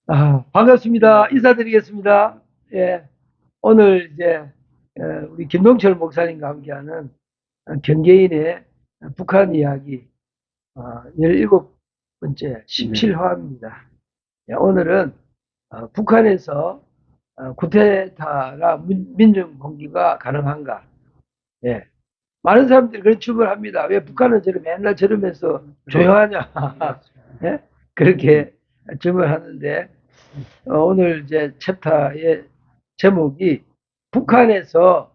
반갑습니다. 인사드리겠습니다. 예, 오늘 이제 우리 김동철 목사님과 함께하는 경계인의 북한 이야기 17번째 17화입니다. 오늘은 북한에서 쿠데타나 민중 봉기가 가능한가? 예, 많은 사람들이 그런 질문을 합니다. 왜 북한은 맨날 저러면서 조용하냐? 예? 그렇게 질문하는데 오늘 이제 챕터의 제목이 북한에서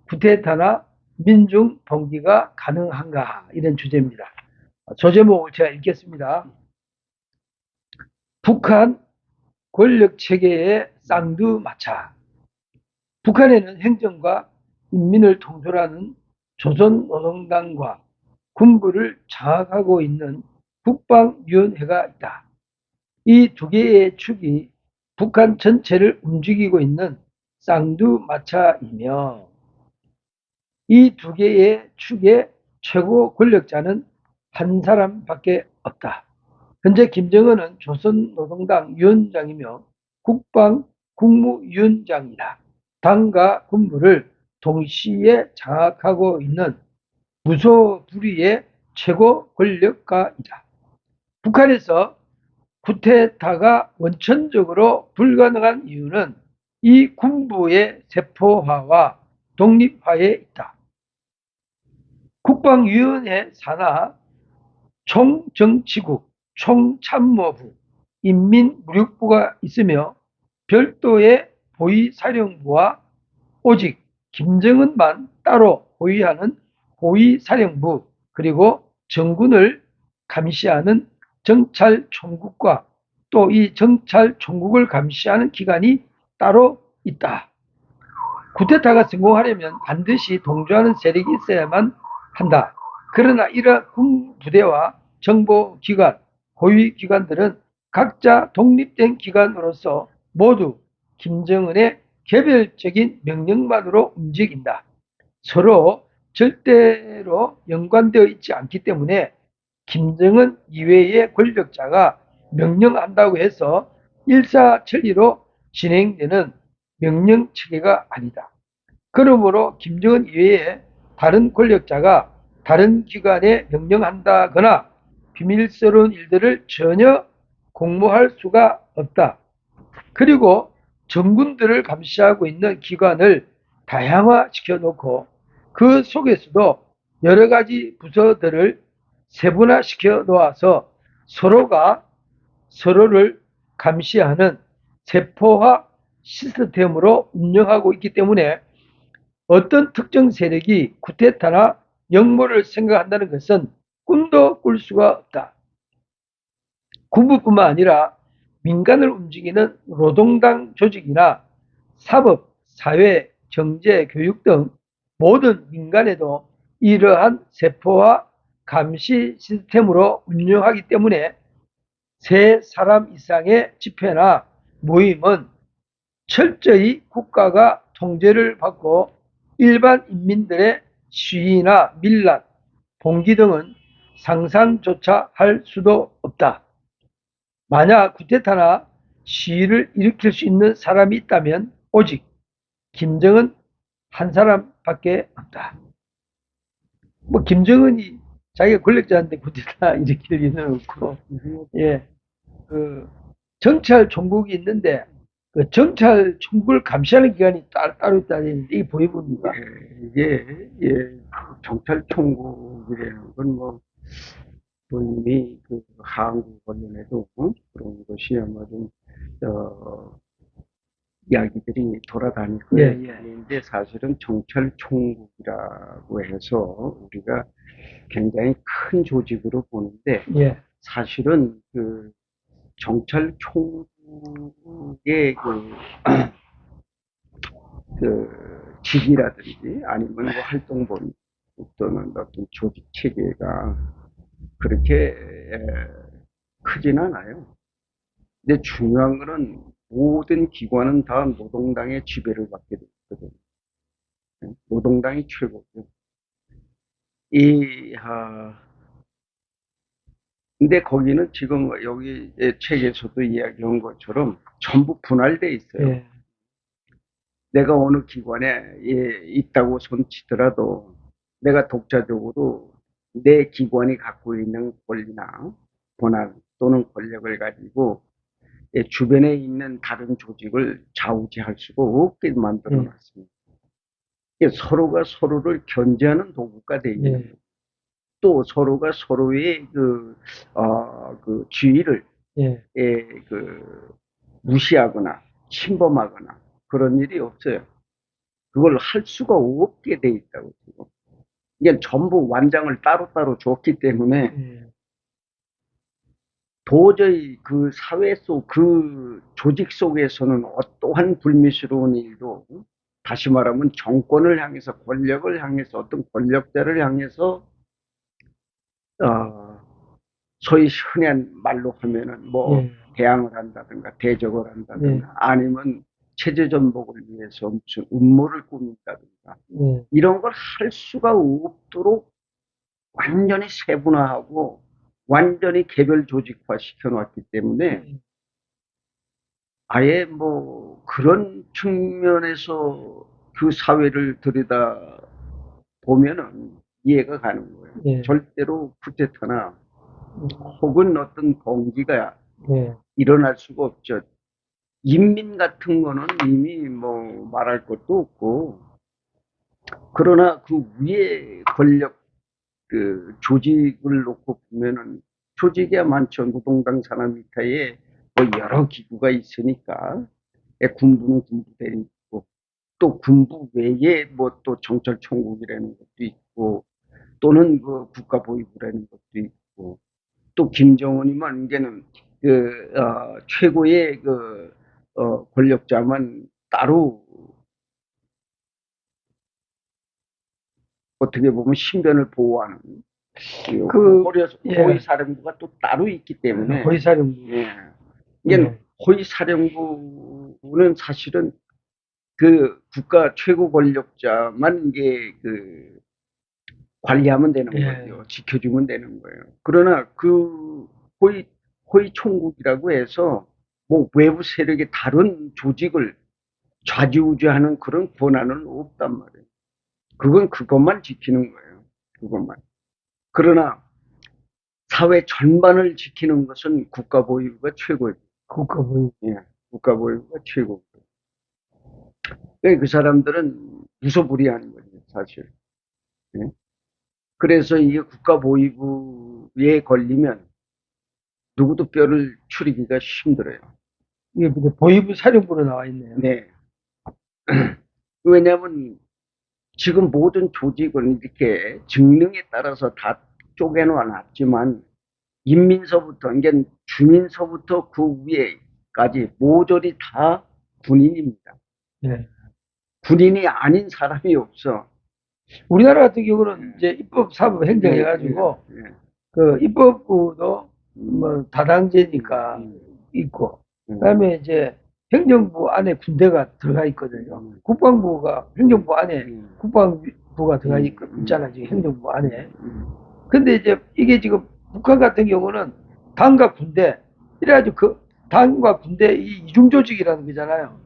쿠데타나 민중 봉기가 가능한가 이런 주제입니다. 조제목을 제가 읽겠습니다. 북한 권력 체계의 쌍두마차. 북한에는 행정과 인민을 통솔하는 조선노동당과 군부를 장악하고 있는 국방위원회가 있다. 이 두 개의 축이 북한 전체를 움직이고 있는 쌍두마차이며 이 두 개의 축의 최고 권력자는 한 사람밖에 없다. 현재 김정은은 조선노동당 위원장이며 국무위원장이다. 당과 군부를 동시에 장악하고 있는 무소불위의 최고 권력가이다. 북한에서 쿠데타가 원천적으로 불가능한 이유는 이 군부의 세포화와 독립화에 있다. 국방위원회 산하 총정치국, 총참모부, 인민무력부가 있으며 별도의 보위사령부와 오직 김정은만 따로 보위하는 보위사령부 그리고 정군을 감시하는 정찰총국과 또 이 정찰총국을 감시하는 기관이 따로 있다. 쿠데타가 성공하려면 반드시 동조하는 세력이 있어야만 한다. 그러나 이러한 군부대와 정보기관, 고위기관들은 각자 독립된 기관으로서 모두 김정은의 개별적인 명령만으로 움직인다. 서로 절대로 연관되어 있지 않기 때문에 김정은 이외의 권력자가 명령한다고 해서 일사천리로 진행되는 명령체계가 아니다. 그러므로 김정은 이외에 다른 권력자가 다른 기관에 명령한다거나 비밀스러운 일들을 전혀 공모할 수가 없다. 그리고 정군들을 감시하고 있는 기관을 다양화시켜 놓고 그 속에서도 여러 가지 부서들을 세분화시켜 놓아서 서로가 서로를 감시하는 세포화 시스템으로 운영하고 있기 때문에 어떤 특정 세력이 쿠데타나 역모를 생각한다는 것은 꿈도 꿀 수가 없다. 군부뿐만 아니라 민간을 움직이는 노동당 조직이나 사법, 사회, 경제, 교육 등 모든 민간에도 이러한 세포화 감시 시스템으로 운영하기 때문에 세 사람 이상의 집회나 모임은 철저히 국가가 통제를 받고 일반 인민들의 시위나 밀란, 봉기 등은 상상조차 할 수도 없다. 만약 쿠데타나 시위를 일으킬 수 있는 사람이 있다면 오직 김정은 한 사람밖에 없다. 뭐 김정은이 자기가 권력자인데 쿠데타 일으킬 리는 없고, 예, 그 정찰 총국이 있는데 그 정찰 총국을 감시하는 기관이 따로 있다는데 이게 보이봅니까? 이게 정찰총국이라는 건 뭐 이미 그 한국 언론에도 그런 것이 아마 좀 이야기들이 돌아다닐 예, 거예요. 예. 그런데 사실은 정찰총국이라고 해서 우리가 굉장히 큰 조직으로 보는데 예. 사실은 그 정찰총국의 직이라든지 아니면 뭐 활동본 또는 어떤 조직 체계가 그렇게 크진 않아요. 근데 중요한 거는 모든 기관은 다 노동당의 지배를 받게 되거든요. 노동당이 최고죠. 이 근데 거기는 지금 여기 책에서도 이야기한 것처럼 전부 분할돼 있어요. 예, 내가 어느 기관에 있다고 손치더라도 내가 독자적으로 내 기관이 갖고 있는 권리나 권한 또는 권력을 가지고 주변에 있는 다른 조직을 좌우지할 수가 없게 만들어 예, 놨습니다. 서로가 서로를 견제하는 도구가 되어 있는 거예요. 예, 또 서로가 서로의 그 지위를 예, 무시하거나 침범하거나 그런 일이 없어요. 그걸 할 수가 없게 돼 있다고 지금. 이게 전부 완장을 따로따로 줬기 때문에 예, 도저히 그 사회 속, 그 조직 속에서는 어떠한 불미스러운 일도, 다시 말하면 정권을 향해서, 권력을 향해서, 어떤 권력자를 향해서, 어, 소위 흔한 말로 하면은 뭐, 예, 대항을 한다든가, 대적을 예, 한다든가, 아니면 체제 전복을 위해서 무슨 음모를 꾸민다든가, 예, 이런 걸 할 수가 없도록 완전히 세분화하고 완전히 개별 조직화 시켜놨기 때문에 예. 아예 뭐 그런 측면에서 그 사회를 들여다 보면은 이해가 가는 거예요. 예. 절대로 쿠데타나 음, 혹은 어떤 봉기가 예, 일어날 수가 없죠. 인민 같은 거는 이미 뭐 말할 것도 없고, 그러나 그 위에 권력 그 조직을 놓고 보면은 조직이야 많죠. 노동당 산하미타에 뭐 여러 기구가 있으니까 군부는 군부대로 있고 또 군부 외에 뭐 또 정찰총국이라는 것도 있고 또는 그 국가보위부라는 것도 있고 또 김정은이만 이제는 최고의 권력자만 따로 어떻게 보면 신변을 보호하는 그, 예, 호위사령부가 또 따로 있기 때문에 호위사령부. 예. 이게 예, 호위사령부는 사실은 그 국가 최고 권력자만 이게 관리하면 되는 예, 거죠. 지켜주면 되는 거예요. 그러나 그 호위 총국이라고 해서 뭐 외부 세력의 다른 조직을 좌지우지하는 그런 권한은 없단 말이에요. 그건 그것만 지키는 거예요. 그것만. 그러나 사회 전반을 지키는 것은 국가보위부가 최고예요. 국가보위. 예, 국가보위부가 최고. 그 사람들은 무소불위하는 거죠, 사실. 예? 그래서 이게 국가보위부에 걸리면 누구도 뼈를 추리기가 힘들어요. 이게 이제 보위부 사령부로 나와 있네요. 네. 왜냐하면 지금 모든 조직은 이렇게 직능에 따라서 다 쪼개놓아 놨지만 인민서부터, 그러니까 주민서부터 그 위에까지 모조리 다 군인입니다. 예. 군인이 아닌 사람이 없어. 우리나라 같은 경우는 예, 이제 입법, 사법, 행정 예, 해가지고, 예, 그 입법부도 뭐 음, 다당제니까 음, 있고, 음, 그다음에 이제 행정부 안에 군대가 들어가 있거든요. 음, 국방부가 행정부 안에 음, 국방부가 들어가 있잖아요. 지금 행정부 안에. 근데 이제 이게 지금 북한 같은 경우는 당과 군대, 이래가지고 그 당과 군대 이 이중 조직이라는 거잖아요.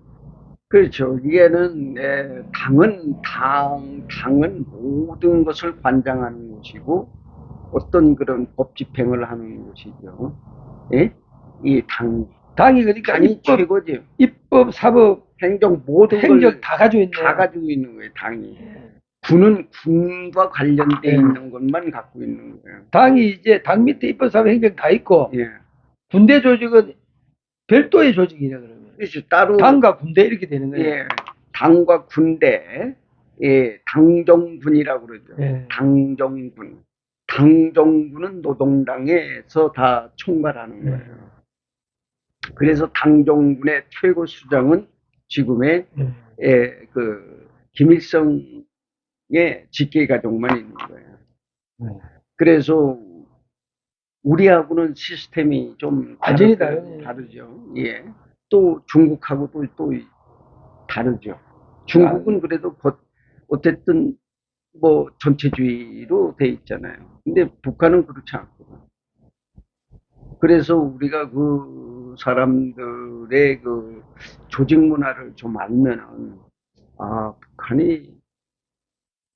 그렇죠. 이게는 당은 모든 것을 관장하는 곳이고 어떤 그런 법 집행을 하는 곳이죠. 예? 이 당이 그러니까 당이 입법, 최고죠. 입법, 사법, 행정 모든 행정 걸 다 가지고 다 있네요. 가지고 있는 거예요. 당이. 군은 군과 관련돼 예. 있는 것만 갖고 있는 거예요. 당이 이제 당 밑에 입법, 사법, 행정 다 있고 예. 군대 조직은 별도의 조직이냐 그러면 그래서 따로 당과 군대 이렇게 되는 거예요. 예, 당과 군대, 당정군이라고 그러죠. 예. 당정군. 당정군은 노동당에서 다 총괄하는 예. 거예요. 그래서 당정군의 최고 수장은 지금의 김일성의 직계 가족만 있는 거예요. 그래서 우리하고는 시스템이 좀 완전히 다르네요. 다르죠. 예. 또 중국하고도 또 다르죠. 중국은 그래도 어쨌든 뭐 전체주의로 돼 있잖아요. 근데 북한은 그렇지 않거든. 그래서 우리가 그 사람들의 그 조직 문화를 좀 알면은, 아, 북한이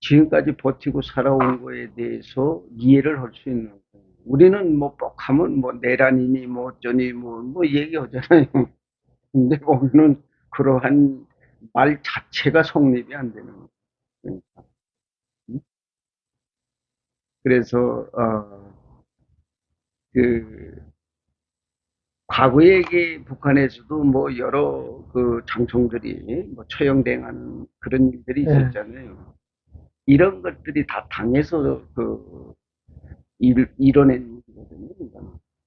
지금까지 버티고 살아온 거에 대해서 이해를 할 수 있는 거예요. 우리는 뭐 뻑하면 뭐 내란이니 뭐 어쩌니 뭐 얘기하잖아요. 근데 거기는 그러한 말 자체가 성립이 안 되는 거예요. 그래서 그 과거에 이게 북한에서도 뭐 여러 그 장총들이 뭐 처형당한 그런 일들이 예. 있었잖아요. 이런 것들이 다 당에서 이뤄낸 일이거든요.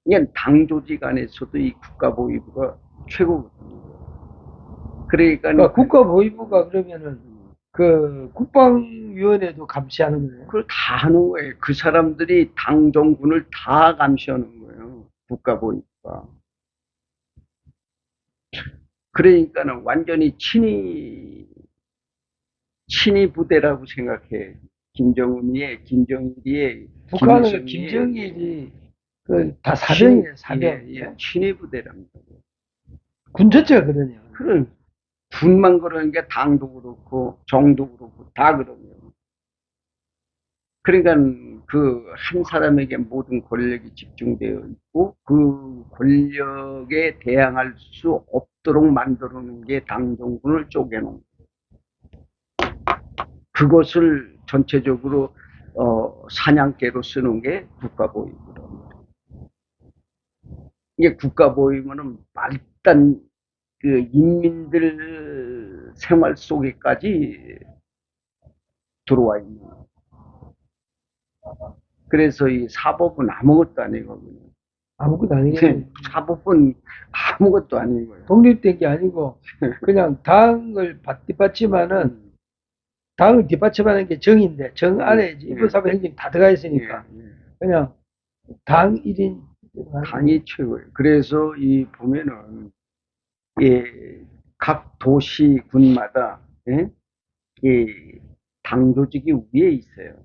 그냥 당 조직 안에서도 이 국가보위부가 최고거든요. 그러니까 그러니까 국가보위부가 그러면은 그 국방위원회도 감시하는 거예요. 그걸 다 하는 거예요. 그 사람들이 당 정군을 다 감시하는 거예요. 국가보위부가. 그러니까는 완전히 친위 부대라고 생각해. 김정일이의, 북한은 김일성이의, 김정일이 그 다 사병이에요, 사병. 예, 친위 부대랍니다. 군 전체가 그러네요. 그런 군만 그러는 게 당도 그렇고 정도 그렇고 다 그러네요. 그러니까 그 한 사람에게 모든 권력이 집중되어 있고 그 권력에 대항할 수 없도록 만들어 놓은 게 당정군을 쪼개놓은 그것을 전체적으로 사냥개로 쓰는 게 국가보위부랍니다. 이게 국가보위부는 말단 그 인민들 생활 속에까지 들어와 있는 거예요. 그래서 이 사법은 아무것도 아니거든요. 아무것도 아니겠네요. 사법은 아무것도 아닌 거예요. 독립된 게 아니고 그냥 당을 뒷받침하는 당을 뒷받침하는 게 정인데 정 안에 이제 인권사법 행정이 다 들어가 있으니까 그냥 당 1인 당이 최고예요. 그래서 이 보면은 예, 각 도시 군마다 예? 당 조직이 위에 있어요.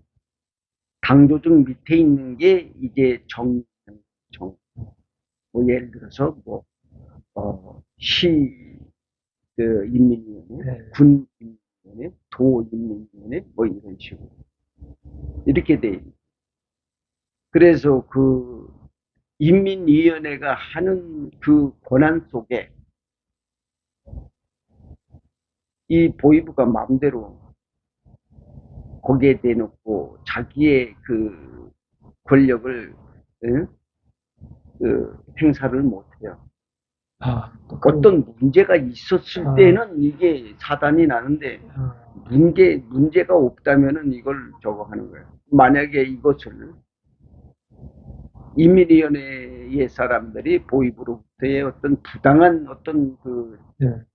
당 조직 밑에 있는 게 이제 정. 뭐 예를 들어서 뭐 시 그 인민위원회, 네. 군 인민위원회, 도 인민위원회 뭐 이런 식으로 이렇게 돼 있어요. 그래서 그 인민위원회가 하는 그 권한 속에 이 보위부가 마음대로 거기에 대놓고 자기의 그 권력을 행사를 못해요. 어떤 문제가 있었을 때는 이게 사단이 나는데 문제가 없다면은 이걸 저거 하는 거예요. 만약에 이것을 인민위원회의 사람들이 보위부로부터의 어떤 부당한 어떤 그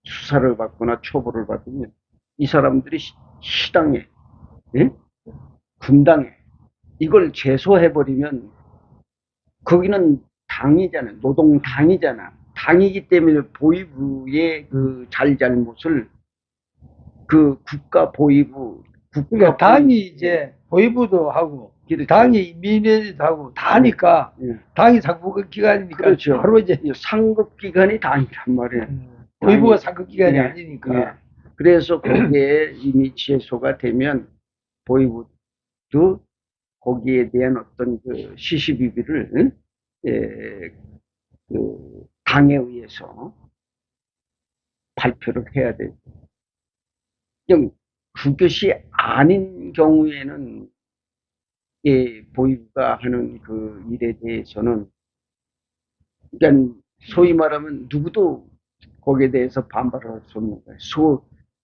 수사를 받거나 처벌을 받으면 이 사람들이 시당에 예? 군당에 이걸 제소해버리면 거기는 당이잖아요. 노동당이잖아. 당이기 때문에 보위부의 그 잘잘못을 그 국가 보위부 그러니까 당이 이제 보위부도 하고 그렇죠. 당이 민회도 하고 다 하니까 당이 상급기관이니까 그렇죠. 바로 이제 상급기관이 당이란 말이에요. 보위부가 상급기관이 아니니까. 그래서 거기에 이미 제소가 되면 보위부도 거기에 대한 어떤 그 시시비비를 그 당에 의해서 발표를 해야 돼요. 그것이 아닌 경우에는 보위부가 하는 그 일에 대해서는 그러니까 소위 말하면 누구도 거기에 대해서 반발을 할 수 없는 거예요.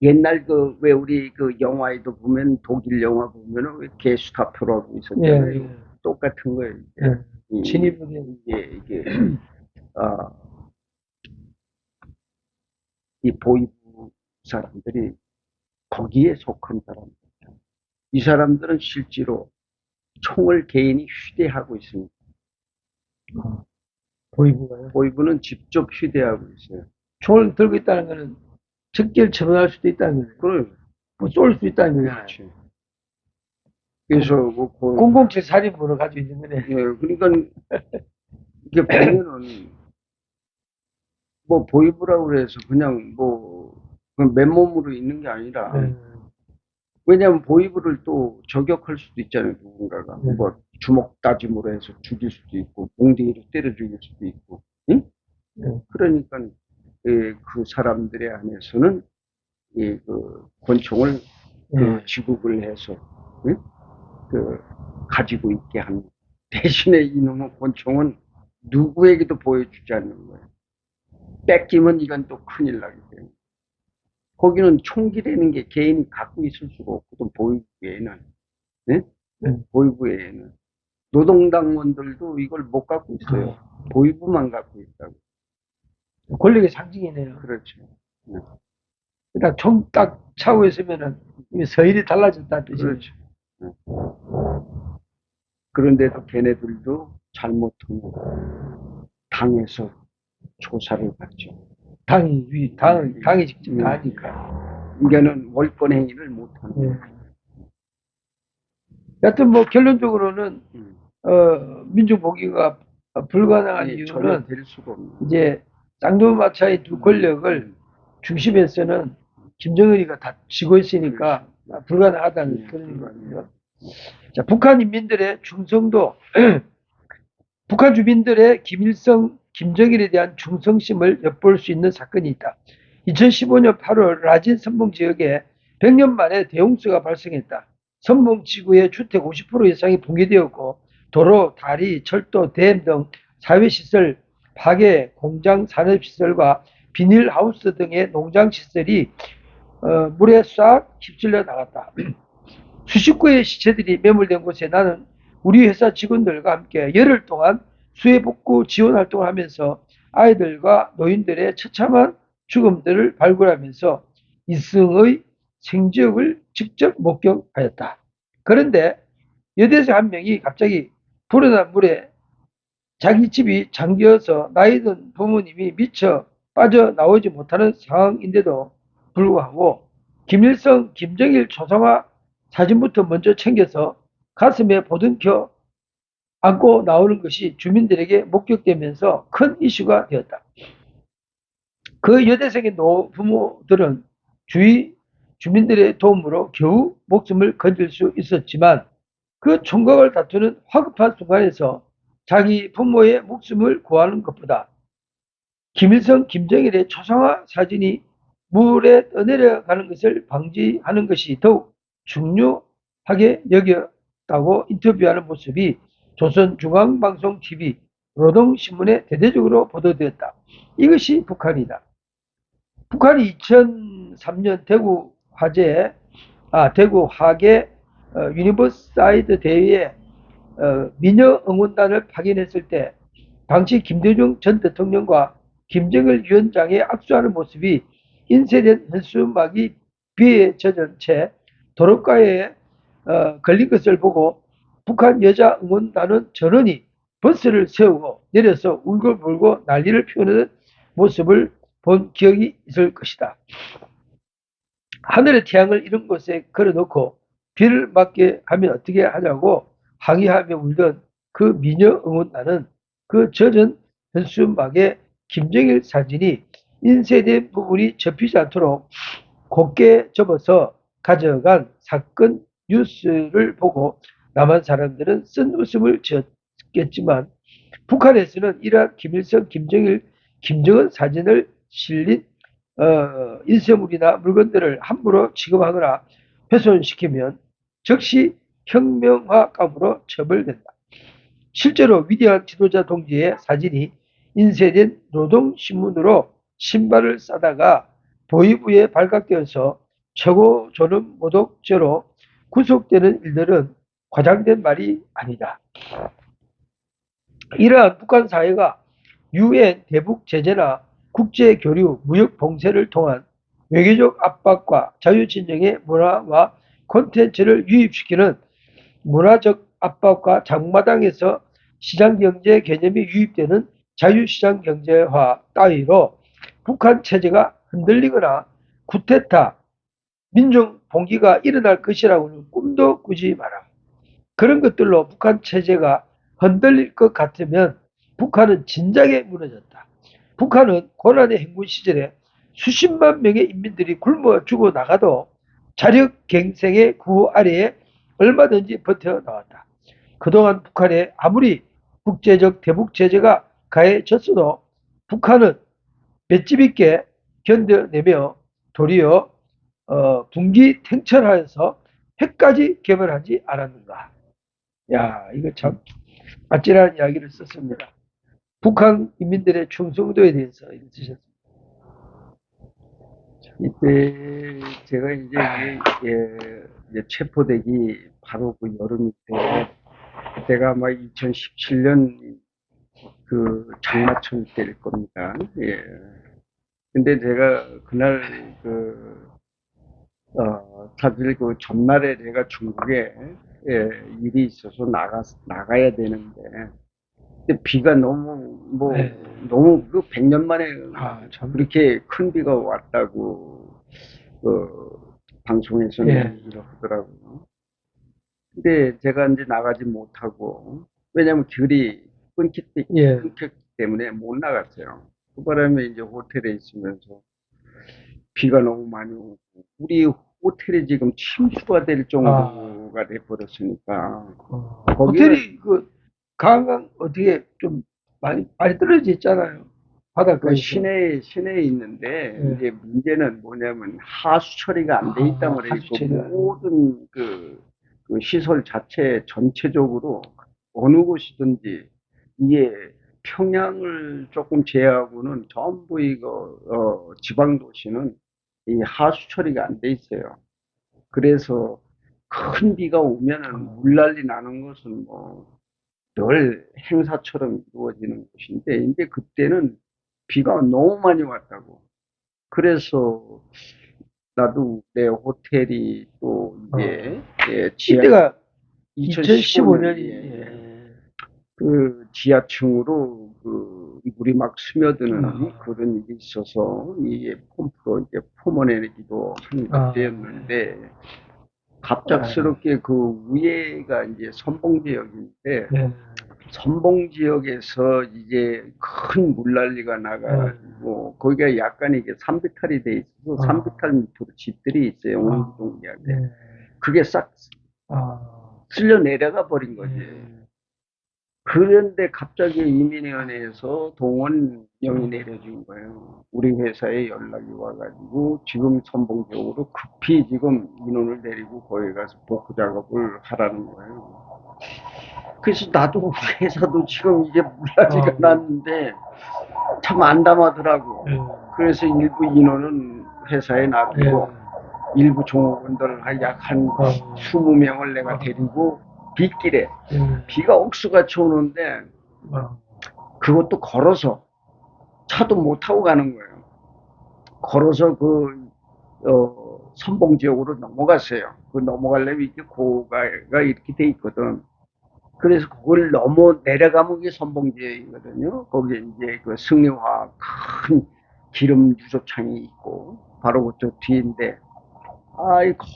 옛날 그 왜 우리 그 영화에도 보면 독일 영화 보면은 왜 게슈타포라고 있었잖아요. 똑같은 거예요. 진입은 이게 이 보위부 사람들이 거기에 속한 사람들. 이 사람들은 실제로 총을 개인이 휴대하고 있습니다. 보위부가요? 보위부는 직접 휴대하고 있어요. 총을 들고 있다는 거는 적기를 처분할 수도 있다는 거예요. 그럼 뭐 쏠 수 있다는 거잖아요. 그렇지. 그래서 뭐 007 살인범을 가지고 있는 거네. 예, 그러니까 이게 보면은 뭐 보이브라고 그래서 그냥 뭐 맨몸으로 있는 게 아니라 왜냐하면 보이브를 또 저격할 수도 있잖아요. 누군가가 뭐 주먹 다짐으로 해서 죽일 수도 있고 몽둥이로 때려 죽일 수도 있고, 응? 그러니까 그 사람들의 안에서는 그 권총을 지급을 해서, 응? 그 가지고 있게 하는 대신에 이놈의 권총은 누구에게도 보여주지 않는 거예요. 뺏기면 이건 또 큰일 나기 때문에. 거기는 총기라는 게 개인이 갖고 있을 수가 없거든, 보이부에는. 네? 보이부에는. 노동당원들도 이걸 못 갖고 있어요. 보이부만 갖고 있다고. 권력의 상징이네요. 그렇죠. 네. 일단 총 딱 차고 있으면은 서열이 달라졌다는 뜻이죠. 그렇죠. 네. 그런데도 걔네들도 잘못하면 당에서 조사를 받죠. 당이 직접 다 하니까. 이게는 월권 행위를 못하는 거예요. 여하튼 뭐 결론적으로는 민중 복위가 불가능한 이유는 될 수가 없는. 이제 쌍두마차의 두 권력을 중심에서는 김정은이가 다 쥐고 있으니까 불가능하다는 그런 거거든요. 자, 북한 인민들의 충성도, 북한 주민들의 김일성, 김정일에 대한 충성심을 엿볼 수 있는 사건이 있다. 2015년 8월 라진 선봉 지역에 100년 만에 대홍수가 발생했다. 선봉 지구의 주택 50% 이상이 붕괴되었고 도로, 다리, 철도, 댐 등 사회시설, 파괴, 공장, 산업시설과 비닐하우스 등의 농장시설이 물에 싹 휩쓸려 나갔다. 수십 구의 시체들이 매몰된 곳에 나는 우리 회사 직원들과 함께 열흘 동안 수해복구 지원 활동을 하면서 아이들과 노인들의 처참한 죽음들을 발굴하면서 이승의 생지역을 직접 목격하였다. 그런데 여대생 한 명이 갑자기 불어난 물에 자기 집이 잠겨서 나이 든 부모님이 미처 빠져나오지 못하는 상황인데도 불구하고 김일성, 김정일 초상화 사진부터 먼저 챙겨서 가슴에 보듬켜 안고 나오는 것이 주민들에게 목격되면서 큰 이슈가 되었다. 그 여대생의 노부모들은 주위 주민들의 도움으로 겨우 목숨을 건질 수 있었지만 그 총각을 다투는 화급한 순간에서 자기 부모의 목숨을 구하는 것보다 김일성, 김정일의 초상화 사진이 물에 떠내려가는 것을 방지하는 것이 더욱 중요하게 여겼다고 인터뷰하는 모습이 조선중앙방송TV 노동신문에 대대적으로 보도되었다. 이것이 북한이다. 북한이 2003년 대구 화계 유니버사이드 대회에 미녀 응원단을 파견했을 때 당시 김대중 전 대통령과 김정일 위원장의 악수하는 모습이 인쇄된 현수막이 비에 젖은 채 도로가에 걸린 것을 보고 북한 여자 응원단은 전원이 버스를 세우고 내려서 울고불고 난리를 피우는 모습을 본 기억이 있을 것이다. 하늘의 태양을 이런 곳에 걸어놓고 비를 맞게 하면 어떻게 하냐고 항의하며 울던 그 미녀 응원단은 그 젖은 현수막에 김정일 사진이 인쇄된 부분이 접히지 않도록 곱게 접어서 가져간 사건 뉴스를 보고 남한 사람들은 쓴 웃음을 지었겠지만 북한에서는 이러한 김일성, 김정일, 김정은 사진을 실린 인쇄물이나 물건들을 함부로 취급하거나 훼손시키면 즉시 혁명화감으로 처벌된다. 실제로 위대한 지도자 동지의 사진이 인쇄된 노동신문으로 신발을 싸다가 보위부에 발각되어서 최고 존엄 모독죄로 구속되는 일들은 과장된 말이 아니다. 이러한 북한 사회가 유엔 대북 제재나 국제 교류, 무역 봉쇄를 통한 외교적 압박과 자유진영의 문화와 콘텐츠를 유입시키는 문화적 압박과 장마당에서 시장경제 개념이 유입되는 자유시장경제화 따위로 북한 체제가 흔들리거나 쿠데타, 민중 봉기가 일어날 것이라고는 꿈도 꾸지 마라. 그런 것들로 북한 체제가 흔들릴 것 같으면 북한은 진작에 무너졌다. 북한은 고난의 행군 시절에 수십만 명의 인민들이 굶어 죽어 나가도 자력갱생의 구호 아래에 얼마든지 버텨나왔다. 그동안 북한에 아무리 국제적 대북 제재가 가해졌어도 북한은 맷집 있게 견뎌내며 도리어 분기탱천하여서 핵까지 개발하지 않았는가. 야, 이거 참 아찔한 이야기를 썼습니다. 북한 인민들의 충성도에 대해서 이렇게 쓰셨습니다. 이때 제가 이제 이제 체포되기 바로 그 여름 때, 그때가 아마 2017년 그 장마철 때일 겁니다. 예. 근데 제가 그날 사실 그 전날에 제가 중국에 일이 있어서 나가야 되는데, 근데 비가 너무 네. 너무 그 100년 만에 참. 그렇게 큰 비가 왔다고 방송에서는 예. 이러더라고요. 근데 제가 이제 나가지 못하고, 왜냐면 길이 예. 끊겼기 때문에 못 나갔어요. 그 바람에 이제 호텔에 있으면서 비가 너무 많이 오고, 우리 호텔이 지금 침수가 될 정도가 돼버렸으니까, 거기가 호텔이 그 강강 어떻게 좀 많이 떨어져 있잖아요. 바닷가에. 그 시내에 있는데, 예. 이제 문제는 뭐냐면 하수 처리가 안 돼 있단 말이에요. 하수 처리가 안 돼. 모든 그 시설 자체 전체적으로 어느 곳이든지 이게 평양을 조금 제외하고는 전부 이거 지방 도시는 이 하수 처리가 안 돼 있어요. 그래서 큰 비가 오면은 물난리 나는 것은 뭐 늘 행사처럼 이루어지는 곳인데, 이제 그때는 비가 너무 많이 왔다고. 그래서 나도 내 호텔이 또 이제 이때가 2015년 2015년이 그 지하층으로 그 물이 막 스며드는 그런 일이 있어서 이게 펌프로 이제 뿜어내기도 한 그때였는데, 갑작스럽게 그 위에가 이제 선봉 지역인데, 선봉 지역에서 이제 큰 물난리가 나가지고, 거기가 약간 이게 산비탈이 돼 있어서 산비탈 밑으로 집들이 있어요. 옹기종기하게. 그게 싹 쓸려 내려가 버린 거지. 그런데 갑자기 이민위원회에서 동원령이 내려진 거예요. 우리 회사에 연락이 와가지고 지금 선봉 지역으로 급히 지금 인원을 내리고 거기 가서 복구 작업을 하라는 거예요. 그래서 나도 우리 회사도 지금 이제 물난리가 났는데 참 안담하더라고. 그래서 일부 인원은 회사에 놔두고 일부 종업원들 약 한 20명을 내가 데리고 빗길에 비가 억수같이 오는데 그것도 걸어서, 차도 못 타고 가는 거예요. 걸어서 선봉 지역으로 넘어갔어요. 그 넘어가려면 이렇게 고가가 이렇게 돼 있거든. 그래서 그걸 내려가면 이게 선봉 지역이거든요. 거기에 이제 그 승리화학 큰 기름 유조창이 있고, 바로 그쪽 뒤인데,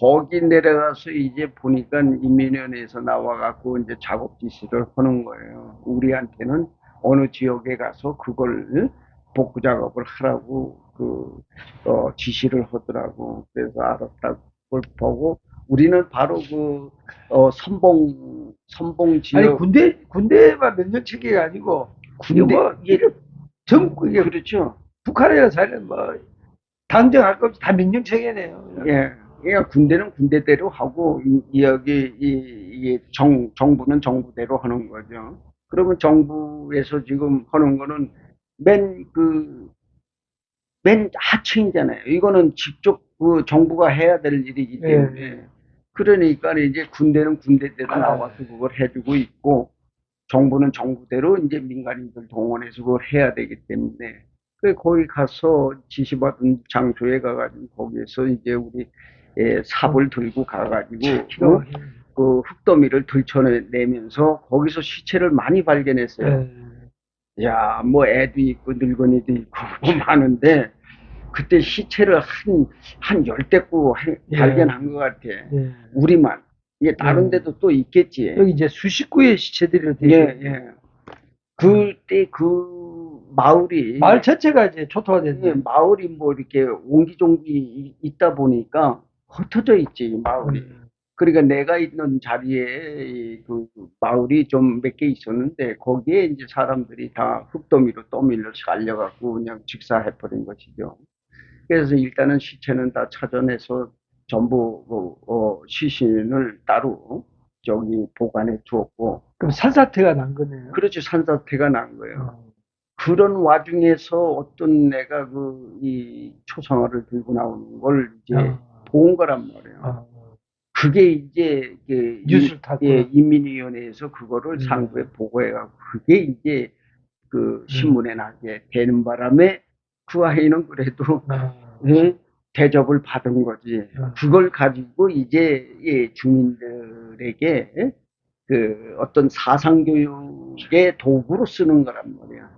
거기 내려가서 이제 보니까 인민위원회에서 나와갖고 이제 작업 지시를 하는 거예요. 우리한테는 어느 지역에 가서 그걸 복구 작업을 하라고 지시를 하더라고. 그래서 알았다고 그걸 보고 우리는 바로 선봉 지역. 아니 군대만 명령체계가 아니고 군대 이게 전국에 그렇죠. 북한이나 자기는 뭐 당정할 것 없이 다 명령체계네요. 예. 그러니까 군대는 군대대로 하고, 이게 정부는 정부대로 하는 거죠. 그러면 정부에서 지금 하는 거는 맨 하층이잖아요. 이거는 직접 그 정부가 해야 될 일이기 때문에. 그러니까 이제 군대는 군대대로 나와서 그걸 해주고 있고, 정부는 정부대로 이제 민간인들 동원해서 그걸 해야 되기 때문에. 거기 가서 지시받은 장소에 가가지고 거기에서 이제 우리 삽을 들고 가가지고 그 흙더미를 들춰내면서 거기서 시체를 많이 발견했어요. 야, 뭐 애도 있고 늙은이도 있고 뭐 많은데, 그때 시체를 한 10대꾸 발견한 것 같아. 우리만. 이게 다른 데도 또 있겠지. 여기 이제 수십 구의 시체들이 예. 그때 그 마을이 마을 전체가 이제 예, 초토화됐네. 마을이 뭐 이렇게 옹기종기 있다 보니까 흩어져 있지, 이 마을이. 그러니까 내가 있는 자리에 이그 마을이 좀 몇 개 있었는데 거기에 이제 사람들이 다 흙더미로 떠밀려 살려갖고 그냥 직사해버린 것이죠. 그래서 일단은 시체는 다 찾아내서 전부 시신을 따로 저기 보관해 두었고, 그럼 산사태가 난 거네요. 그렇지 산사태가 난 거예요. 어. 그런 와중에서 어떤 내가 이 초상화를 들고 나오는 걸 이제 어. 본 거란 말이에요. 어. 그게 이제 뉴스를 탔구나. 예, 인민위원회에서 그거를 상부에 보고해가지고 그게 이제 그 신문에 나게 되는 바람에 그 아이는 그래도 예, 대접을 받은 거지. 그걸 가지고 이제 예, 주민들에게 예, 그 어떤 사상교육의 도구로 쓰는 거란 말이야.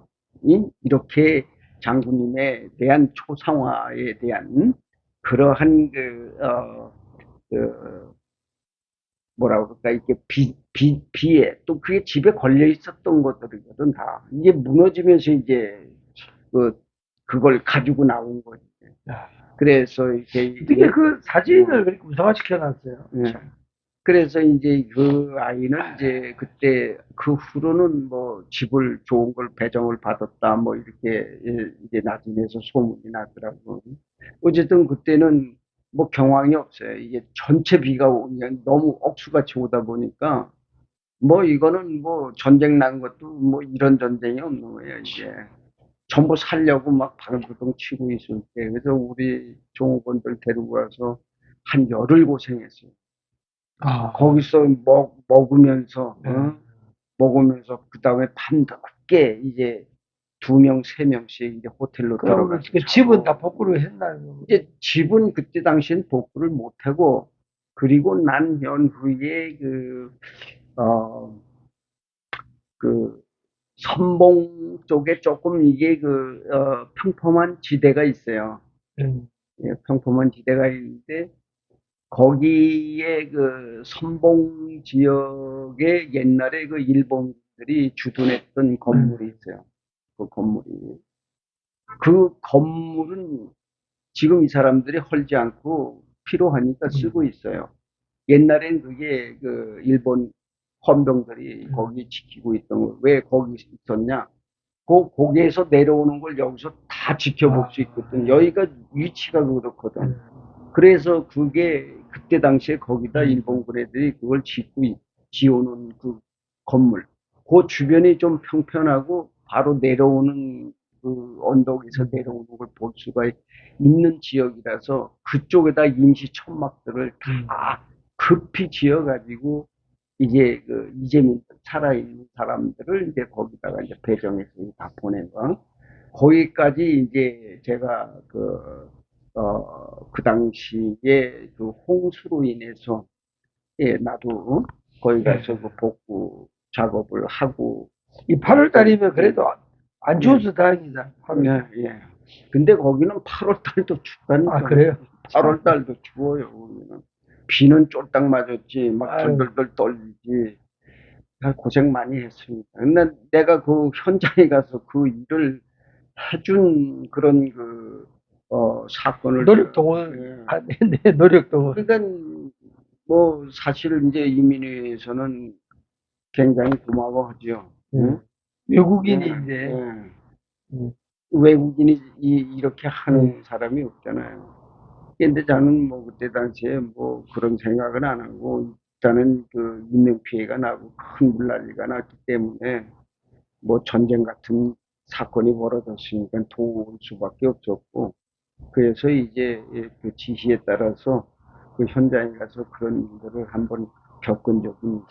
이렇게 장군님에 대한 초상화에 대한 그러한 그 뭐라고 그럴까, 이렇게 비에, 또 그게 집에 걸려 있었던 것들이거든, 다. 이게 무너지면서 이제, 그걸 가지고 나온 거지. 야, 그래서 이렇게, 어떻게 그 사진을 그렇게 무상화시켜 놨어요? 예. 그래서 이제 그 아이는 이제 그때 그 후로는 뭐 집을 좋은 걸 배정을 받았다, 뭐 이렇게 이제 나중에서 소문이 나더라고. 어쨌든 그때는 뭐 경황이 없어요. 이게 전체 비가 그냥 너무 억수같이 오다 보니까 뭐 이거는 뭐 전쟁 난 것도 뭐 이런 전쟁이 없는 거예요, 이제. 전부 살려고 막 발버둥 치고 있을 때. 그래서 우리 종업원들 데리고 와서 한 열흘 고생했어요. 아, 거기서 먹으면서, 네. 먹으면서, 그 다음에 밤늦게 이제 2명, 3명씩 이제 호텔로 그럼 들어가서 그 집은 다 복구를 했나요? 이제 집은 그때 당시엔 복구를 못하고, 그리고 난 연후에 어, 그, 선봉 쪽에 조금 이게 평범한 지대가 있어요. 예, 평범한 지대가 있는데, 거기에 그 선봉 지역에 옛날에 그 일본들이 주둔했던 건물이 있어요. 그 건물이. 그 건물은 지금 이 사람들이 헐지 않고 필요하니까 쓰고 있어요. 옛날엔 그게 그 일본 헌병들이 거기 지키고 있던 거. 왜 거기 있었냐? 거기에서 내려오는 걸 여기서 다 지켜볼 수 있거든. 여기가 위치가 그렇거든. 그래서 그게 그때 당시에 거기다 일본 군애들이 그걸 지어놓은 그 건물. 그 주변이 좀 평평하고 바로 내려오는 그 언덕에서 내려오는 걸 볼 수가 있는 지역이라서 그쪽에다 임시 천막들을 다 급히 지어가지고 이제 그 이재민 살아있는 사람들을 이제 거기다가 이제 배정해서 다 보낸 거. 거기까지 이제 제가 그 당시에 그 홍수로 인해서, 예, 나도 거기 가서 그 복구 작업을 하고, 이 8월 달이면 그래도 안 추워서 다행이다. 8월. 예, 예. 근데 거기는 8월 달도 춥다니까. 아, 그래요? 8월 달도 추워요, 거기는. 비는 쫄딱 맞았지, 막 아유. 덜덜덜 떨리지. 아, 고생 많이 했습니다. 근데 내가 그 현장에 가서 그 일을 해준 그런 사건을. 노력동원. 아, 네, 노력동원. 그러니까 뭐 사실 이제 이민회에서는 굉장히 고마워하죠. 응? 외국인인데. 예. 음. 외국인이 이렇게 하는 사람이 없잖아요. 근데 저는 뭐 그때 당시에 뭐 그런 생각은 안 하고 일단은 그 인명피해가 나고 큰 물난리가 났기 때문에 뭐 전쟁 같은 사건이 벌어졌으니까 도울 수밖에 없었고, 그래서 이제 그 지시에 따라서 그 현장에 가서 그런 일들을 한번 겪은 적은.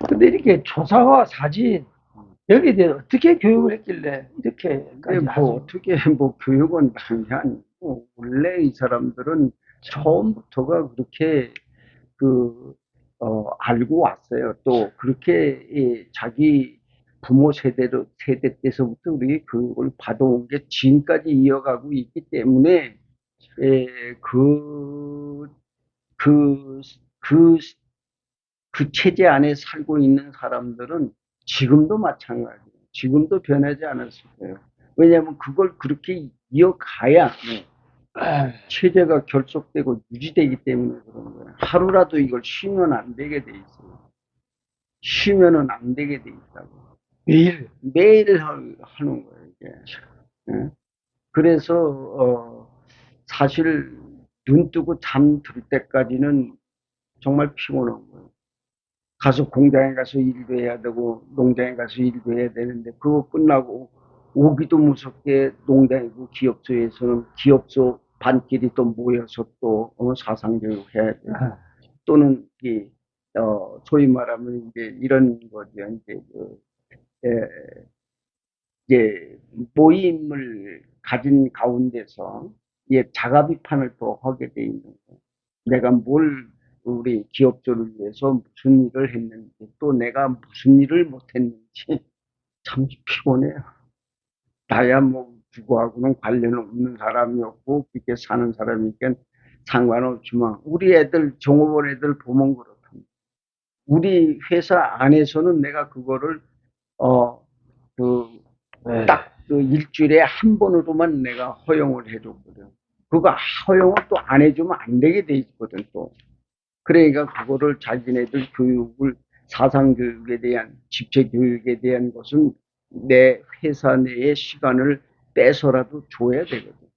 근데 이렇게 초상화 사진, 여기에 대해 어떻게 교육을 했길래 근데 이렇게까지 뭐 하죠? 어떻게 뭐 교육은 당연히 아니고, 원래 이 사람들은 처음부터가 그렇게 알고 왔어요. 또 그렇게 자기 부모 세대 때서부터 우리 교육을 받아온 게 지금까지 이어가고 있기 때문에 예, 그, 그, 그 체제 안에 살고 있는 사람들은 지금도 마찬가지예요. 지금도 변하지 않았을 거예요. 왜냐하면 그걸 그렇게 이어가야 아, 체제가 결속되고 유지되기 때문에 그런 거예요. 하루라도 이걸 쉬면 안 되게 돼 있어요. 쉬면은 안 되게 돼 있다고. 매일. 매일 하는 거예요, 이게. 예? 그래서, 사실, 눈 뜨고 잠들 때까지는 정말 피곤한 거예요. 가서 공장에 가서 일도 해야 되고, 농장에 가서 일도 해야 되는데, 그거 끝나고 오기도 무섭게 농장이고 기업소에서는 기업소 반끼리 또 모여서 또 사상교육 해야 되고, 아, 또는 소위 말하면 이제 이런 거죠. 이제 에, 이제 모임을 가진 가운데서 자가 비판을 또 하게 돼 있는 거예요. 내가 뭘 우리 기업조를 위해서 무슨 일을 했는지 또 내가 무슨 일을 못했는지 참 피곤해요. 나야 뭐 누구하고는 관련 없는 사람이었고 그렇게 사는 사람이니까 상관없지만 우리 애들 종업원 애들 보면 그렇답니다. 우리 회사 안에서는 내가 그거를 그 네. 딱 그 일주일에 한 번으로만 내가 허용을 해줬거든. 그거 허용을 또 안 해주면 안 되게 돼 있거든 또. 그러니까 그거를 자기네들 교육을 사상 교육에 대한 집체 교육에 대한 것은 내 회사 내의 시간을 빼서라도 줘야 되거든.